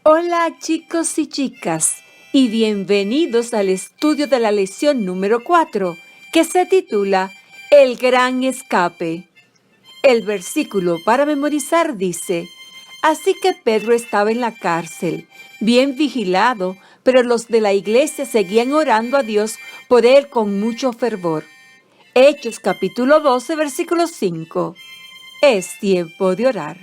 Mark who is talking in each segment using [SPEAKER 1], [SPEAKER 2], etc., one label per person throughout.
[SPEAKER 1] Hola chicos y chicas, y bienvenidos al estudio de la lección número 4, que se titula El Gran Escape. El versículo para memorizar dice: Así que Pedro estaba en la cárcel, bien vigilado, pero los de la iglesia seguían orando a Dios por él con mucho fervor. Hechos capítulo 12, versículo 5. Es tiempo de orar.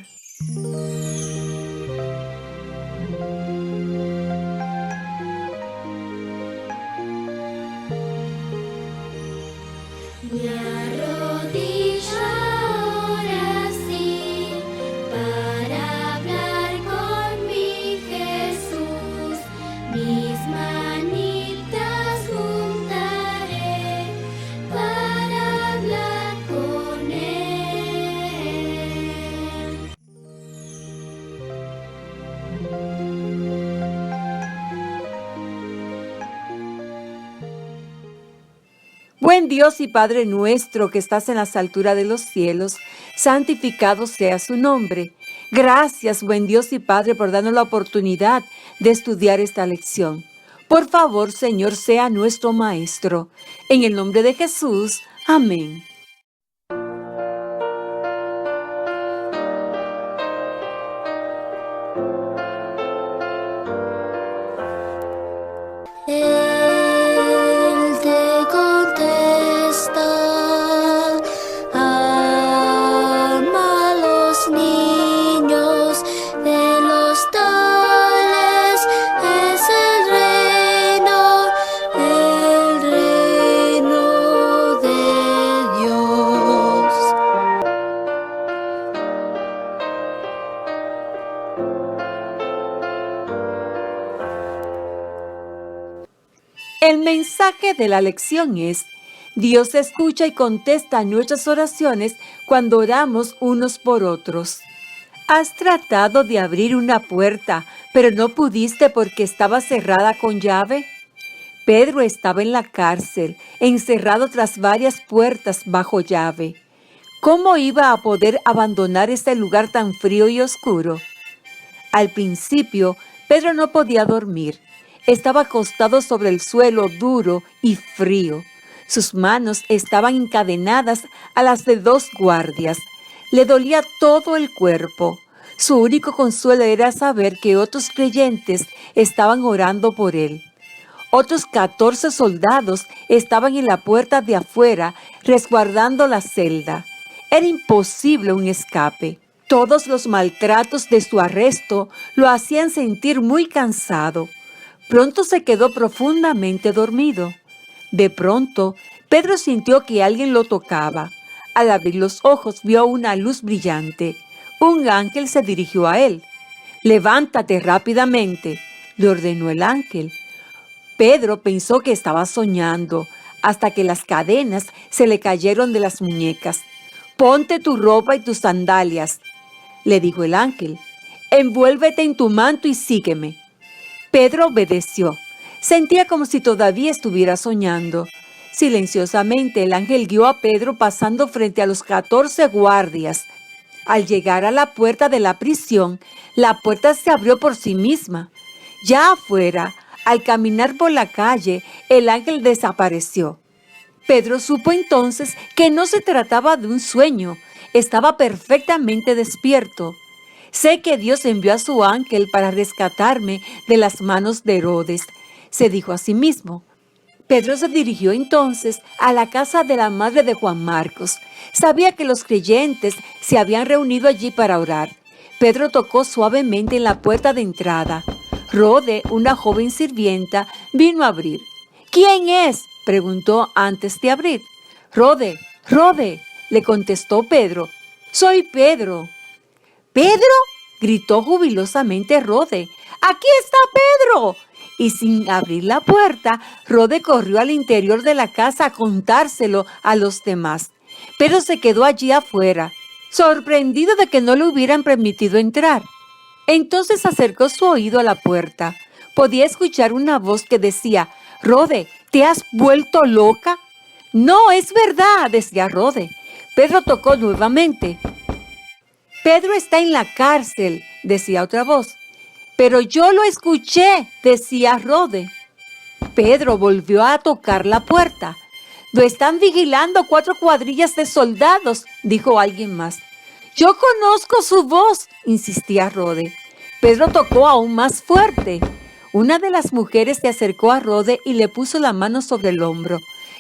[SPEAKER 2] Me arrodillo ahora sí para hablar con mi Jesús. Mis manitas juntaré para hablar con Él.
[SPEAKER 1] Buen Dios y Padre nuestro que estás en las alturas de los cielos, santificado sea su nombre. Gracias, buen Dios y Padre, por darnos la oportunidad de estudiar esta lección. Por favor, Señor, sea nuestro Maestro. En el nombre de Jesús, amén.
[SPEAKER 2] Él te contesta, ama a los niños de los tales, es el reino de Dios.
[SPEAKER 1] El mensaje de la lección es: Dios escucha y contesta nuestras oraciones cuando oramos unos por otros. ¿Has tratado de abrir una puerta, pero no pudiste porque estaba cerrada con llave? Pedro estaba en la cárcel, encerrado tras varias puertas bajo llave. ¿Cómo iba a poder abandonar este lugar tan frío y oscuro? Al principio, Pedro no podía dormir. Estaba acostado sobre el suelo duro y frío. Sus manos estaban encadenadas a las de dos guardias. Le dolía todo el cuerpo. Su único consuelo era saber que otros creyentes estaban orando por él. Otros 14 soldados estaban en la puerta de afuera resguardando la celda. Era imposible un escape. Todos los maltratos de su arresto lo hacían sentir muy cansado. Pronto se quedó profundamente dormido. De pronto, Pedro sintió que alguien lo tocaba. Al abrir los ojos vio una luz brillante. Un ángel se dirigió a él. «Levántate rápidamente», le ordenó el ángel. Pedro pensó que estaba soñando, hasta que las cadenas se le cayeron de las muñecas. «Ponte tu ropa y tus sandalias», le dijo el ángel. «Envuélvete en tu manto y sígueme». Pedro obedeció. Sentía como si todavía estuviera soñando. Silenciosamente el ángel guió a Pedro pasando frente a los 14 guardias. Al llegar a la puerta de la prisión, la puerta se abrió por sí misma. Ya afuera, al caminar por la calle, el ángel desapareció. Pedro supo entonces que no se trataba de un sueño, estaba perfectamente despierto. Sé que Dios envió a su ángel para rescatarme de las manos de Herodes, se dijo a sí mismo. Pedro se dirigió entonces a la casa de la madre de Juan Marcos. Sabía que los creyentes se habían reunido allí para orar. Pedro tocó suavemente en la puerta de entrada. Rode, una joven sirvienta, vino a abrir. «¿Quién es?», preguntó antes de abrir. «Rode, Rode», le contestó Pedro. «Soy Pedro». «¿Pedro?», gritó jubilosamente Rode. «¡Aquí está Pedro!». Y sin abrir la puerta, Rode corrió al interior de la casa a contárselo a los demás. Pedro se quedó allí afuera, sorprendido de que no le hubieran permitido entrar. Entonces acercó su oído a la puerta. Podía escuchar una voz que decía: «Rode, ¿te has vuelto loca?». «No, es verdad», decía Rode. Pedro tocó nuevamente. «Pedro está en la cárcel», decía otra voz. Pero yo lo escuché, decía Rode. Pedro volvió a tocar la puerta. Lo están vigilando 4 cuadrillas de soldados, dijo alguien más. Yo conozco su voz, insistía Rode. Pedro tocó aún más fuerte. Una de las mujeres se acercó a Rode y le puso la mano sobre el hombro.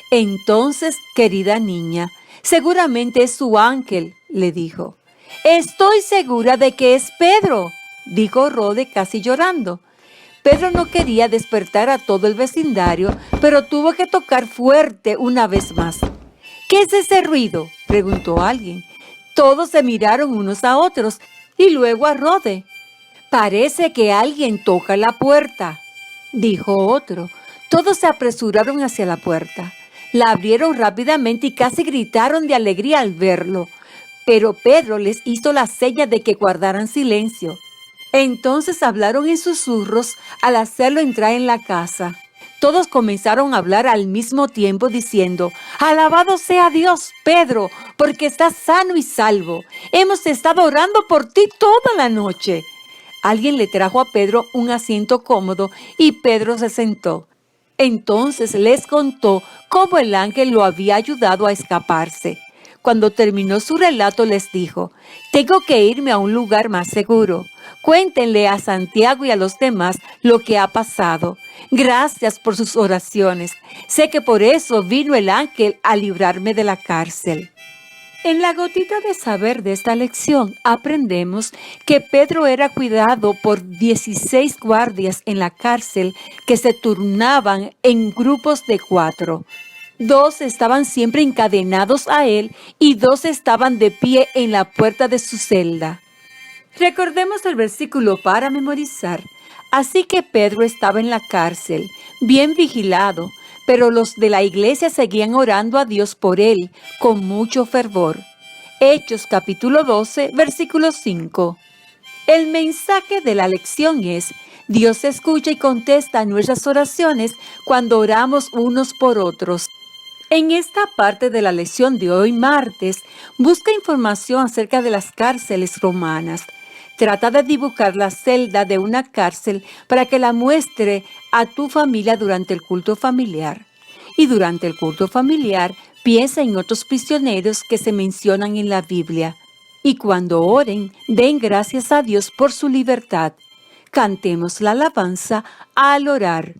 [SPEAKER 1] Entonces, querida niña, seguramente es su ángel, le dijo. Estoy segura de que es Pedro, dijo Rode casi llorando. Pedro no quería despertar a todo el vecindario, pero tuvo que tocar fuerte una vez más. ¿Qué es ese ruido?, preguntó alguien. Todos se miraron unos a otros y luego a Rode. Parece que alguien toca la puerta, dijo otro. Todos se apresuraron hacia la puerta. La abrieron rápidamente y casi gritaron de alegría al verlo. Pero Pedro les hizo la seña de que guardaran silencio. Entonces hablaron en susurros al hacerlo entrar en la casa. Todos comenzaron a hablar al mismo tiempo diciendo: «Alabado sea Dios, Pedro, porque estás sano y salvo. Hemos estado orando por ti toda la noche». Alguien le trajo a Pedro un asiento cómodo y Pedro se sentó. Entonces les contó cómo el ángel lo había ayudado a escaparse. Cuando terminó su relato les dijo: «Tengo que irme a un lugar más seguro. Cuéntenle a Santiago y a los demás lo que ha pasado. Gracias por sus oraciones. Sé que por eso vino el ángel a librarme de la cárcel». En la gotita de saber de esta lección aprendemos que Pedro era cuidado por 16 guardias en la cárcel que se turnaban en grupos de 4. 2 estaban siempre encadenados a él y 2 estaban de pie en la puerta de su celda. Recordemos el versículo para memorizar. Así que Pedro estaba en la cárcel, bien vigilado, pero los de la iglesia seguían orando a Dios por él con mucho fervor. Hechos capítulo 12, versículo 5. El mensaje de la lección es: Dios escucha y contesta nuestras oraciones cuando oramos unos por otros. En esta parte de la lección de hoy, martes, busca información acerca de las cárceles romanas. Trata de dibujar la celda de una cárcel para que la muestre a tu familia durante el culto familiar. Y durante el culto familiar, piensa en otros prisioneros que se mencionan en la Biblia. Y cuando oren, den gracias a Dios por su libertad. Cantemos la alabanza al orar.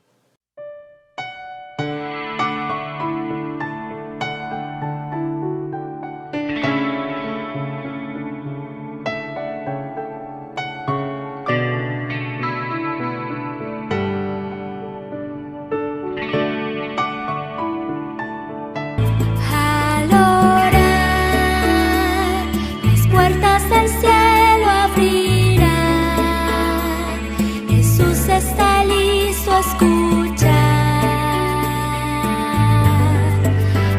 [SPEAKER 2] Al orar, las puertas del cielo abrirán. Jesús está listo a escuchar.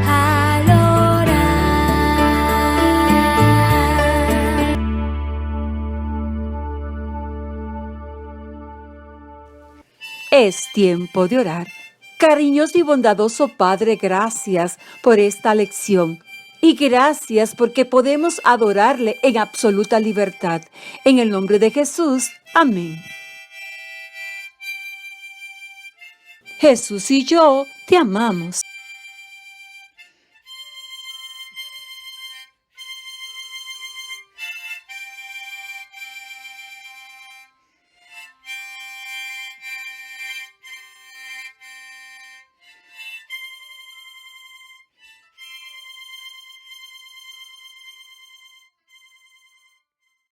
[SPEAKER 2] Al orar.
[SPEAKER 1] Es tiempo de orar. Cariñoso y bondadoso Padre, gracias por esta lección. Y gracias porque podemos adorarle en absoluta libertad. En el nombre de Jesús, amén. Jesús y yo te amamos.